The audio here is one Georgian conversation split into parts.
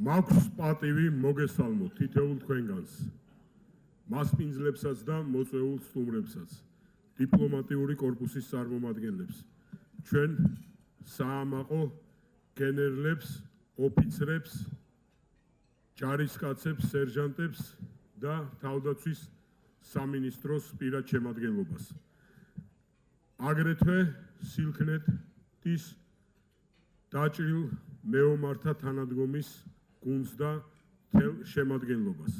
მაქვს პატივი მოგესალმოთ თითოეულ თქვენგანს, მასპინძლებსაც და მოწვეულ სტუმრებსაც, დიპლომატიური კორპუსის წარმომადგენლებს, ჩვენ საამაყო გენერლებს, ოფიცრებს, ჯარისკაცებს, სერჟანტებს და თავდაცვის სამინისტროს პირად შემადგენლობას. აგრეთვე სილქნეთის დაჭრილ მეომართა თანადგომის გუნდს და მთელ შემადგენლობას.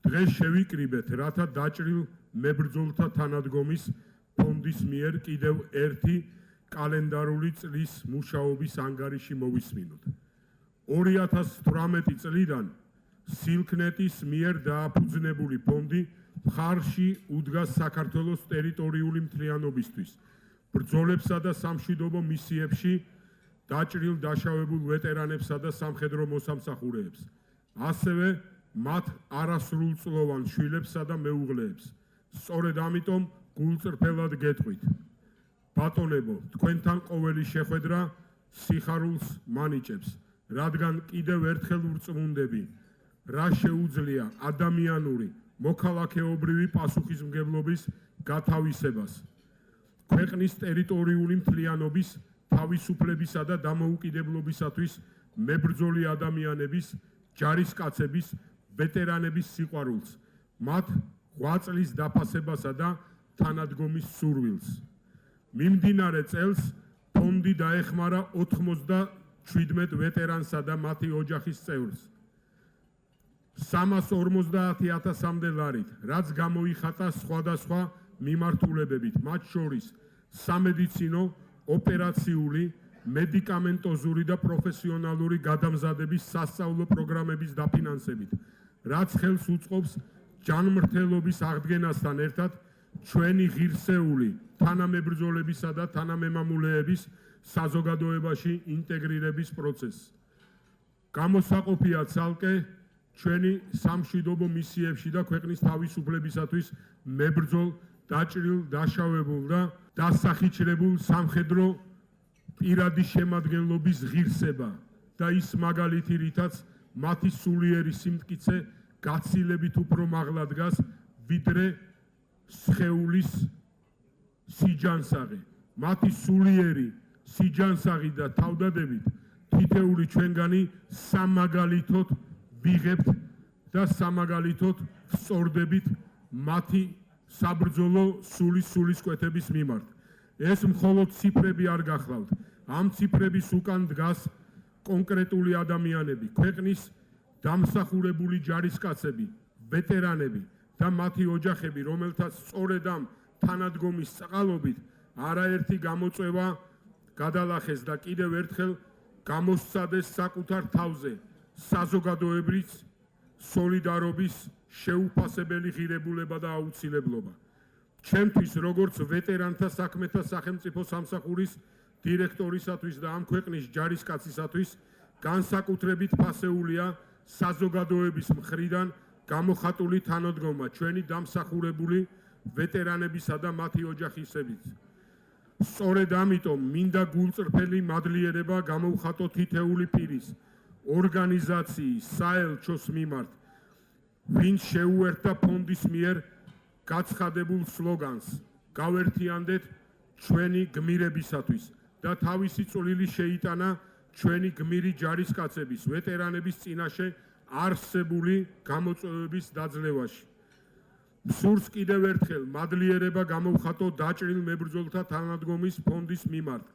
დღეს შევიკრიბეთ, რათა დაჭრილ მებრძოლთა თანადგომის ფონდის მიერ კიდევ ერთი კალენდარული წლის მუშაობის ანგარიში მოვისმინოთ. 2018 წლიდან სილქნეთის მიერ დააფუძნებული ფონდი მხარში უდგას საქართველოს ტერიტორიული მთლიანობისთვის, ბრძოლებსა და სამშვიდობო მისიებში დაჭრილ დაშავებულ ვეტერანებსა და სამხედრო მოსამსახურეებს, ასევე მათ არასრულწლოვან შვილებსა და მეუღლეებს. სწორედ ამიტომ გულწრფელად გეტყვით, ბატონებო, თქვენთან ყოველი შეხვედრა სიხარულს მანიჭებს, რადგან კიდევ ერთხელ ვრწმუნდები, რა შეუძლია ადამიანური, მოქალაქეობრივი პასუხისმგებლობის გათავისებას, ქვეყნის ტერიტორიული მთლიანობის, თავისუფლებისა და დამოუკიდებლობისათვის მებრძოლი ადამიანების, ჯარისკაცების, ვეტერანების სიყვარულს, მათ 8 წლის დაფასებასა და თანადგომის სურვილს. მიმდინარე წელს ფონდი დაეხმარა 97 ვეტერანსა და მათი ოჯახის წევრს 350,000-მდე ლარით, რაც გამოიხატა სხვადასხვა მიმართულებებით, მათ შორის სამედიცინო, ოპერაციული, მედიკამენტოზური და პროფესიონალური გადამზადების სასწავლო პროგრამების დაფინანსებით, რაც ხელს უწყობს ჯანმრთელობის აღდგენასთან ერთად ჩვენი ღირსეული თანამებრძოლებისა და თანამემამულეების საზოგადოებაში ინტეგრირების პროცესს. გამოსაყოფია ცალკე ჩვენი სამშვიდობო მისიებში და ქვეყნის თავისუფლებისათვის მებრძოლ, დაჭრილ, დაშავებულ და დასახიჩრებულ სამხედრო პირადი შემადგენლობის ღირსება და ის მაგალითი, რითაც მათი სულიერი სიმტკიცე გაცილებით უფრო მაღლა დგას, ვიდრე სხეულის სიჯანსაღი. მათი სულიერი სიჯანსაღი და თავდადებით თითოეული ჩვენგანი სამაგალითოდ ვიღებთ და სამაგალითოდ ვსწორდებით მათი საბრძოლო სულისკვეთების მიმართ. ეს მხოლოდ ციფრები არ გახლავთ, ამ ციფრების უკან დგას კონკრეტული ადამიანები, ქვეყნის დამსახურებული ჯარისკაცები, ვეტერანები და მათი ოჯახები, რომელთაც სწორედ ამ თანადგომის წყალობით არაერთი გამოწვევა გადალახეს და კიდევ ერთხელ გამოსცადეს საკუთარ თავზე საზოგადოებრივ სოლიდარობის შეუფასებელი ღირებულება და აუცილებლობა. ჩემთვის, როგორც ვეტერანთა საქმეთა სახელმწიფო სამსახურის დირექტორისათვის და ამ ქვეყნის ჯარისკაცისათვის, განსაკუთრებით ფასეულია საზოგადოების მხრიდან გამოხატული თანადგომა ჩვენი დამსახურებული ვეტერანებისა და მათი ოჯახისებით. სწორედ ამიტომ მინდა გულწრფელი მადლიერება გამოვხატო თითოეული პირის, ორგანიზაციის, საელჩოს მიმართ, ვინც შეუერთდა ფონდის მიერ გაცხადებულ სლოგანს გავერთიანდეთ ჩვენი გმირებისათვის და თავისი წვლილი შეიტანა ჩვენი გმირი ჯარისკაცების, ვეტერანების წინაშე არსებული გამოწვევების დაძლევაში. მსურს კიდევ ერთხელ მადლიერება გამოვხატო დაჭრილ მებრძოლთა თანადგომის ფონდის მიმართ,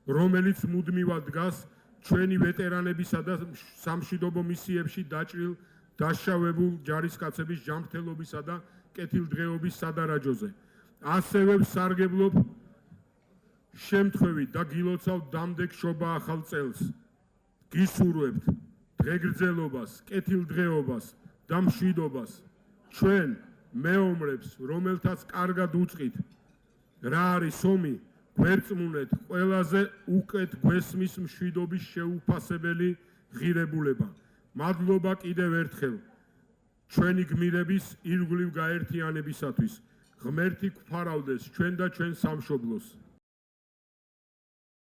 რომელიც მუდმივად დგას ჩვენი ვეტერანებისა და სამშვიდობო მისიებში დაჭრილ დაშავებულ ჯარისკაცების ჯანმრთელობისა და კეთილდღეობის სადარაჯოზე. ასევე ვსარგებლობ შემთხვევით და გილოცავ დამდეგ შობა ახალ წელს. გისურვებთ დღეგრძელობას, კეთილდღეობას და მშვიდობას. ჩვენ მეომრებს, რომელთაც კარგად უწყით რა არის ომი, გვერწმუნეთ ყველაზე უკეთ გვესმის მშვიდობის შეუფასებელი ღირებულება. მადლობა კიდევ ერთხელ ჩვენი გმირების ირგვლივ გაერთიანებისათვის. ღმერთი გვფარავდეს ჩვენ და ჩვენ სამშობლოს.